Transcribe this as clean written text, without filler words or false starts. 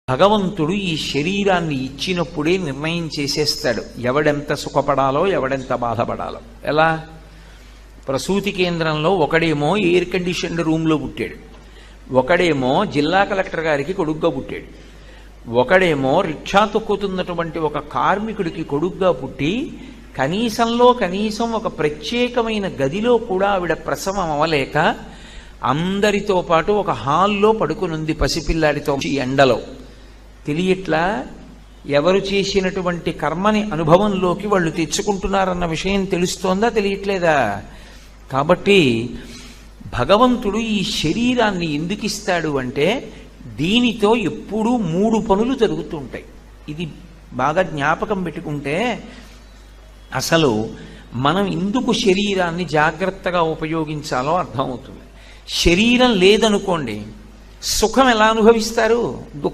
భగవంతుడు ఈ శరీరాన్ని ఇచ్చినప్పుడే నిర్ణయం చేసేస్తాడు ఎవడెంత సుఖపడాలో ఎవడెంత బాధపడాలో. ఎలా? ప్రసూతి కేంద్రంలో ఒకడేమో ఎయిర్ కండిషన్డ్ రూమ్లో పుట్టాడు, ఒకడేమో జిల్లా కలెక్టర్ గారికి కొడుగ్గా పుట్టాడు, ఒకడేమో రిక్షా తొక్కుతున్నటువంటి ఒక కార్మికుడికి కొడుగ్గా పుట్టి కనీసంలో కనీసం ఒక ప్రత్యేకమైన గదిలో కూడా ఆవిడ ప్రసవం అవ్వలేక అందరితో పాటు ఒక హాల్లో పడుకునుంది పసిపిల్లాడితో. ఈ ఎండలో తెలియట్లా ఎవరు చేసినటువంటి కర్మని అనుభవంలోకి వాళ్ళు తెచ్చుకుంటున్నారన్న విషయం తెలుస్తోందా తెలియట్లేదా? కాబట్టి భగవంతుడు ఈ శరీరాన్ని ఎందుకు ఇస్తాడు అంటే దీనితో ఎప్పుడూ 3 పనులు జరుగుతుంటాయి. ఇది బాగా జ్ఞాపకం పెట్టుకుంటే అసలు మనం ఎందుకు శరీరాన్ని జాగ్రత్తగా ఉపయోగించాలో అర్థమవుతుంది. శరీరం లేదనుకోండి, సుఖం ఎలా అనుభవిస్తారు? దుఃఖం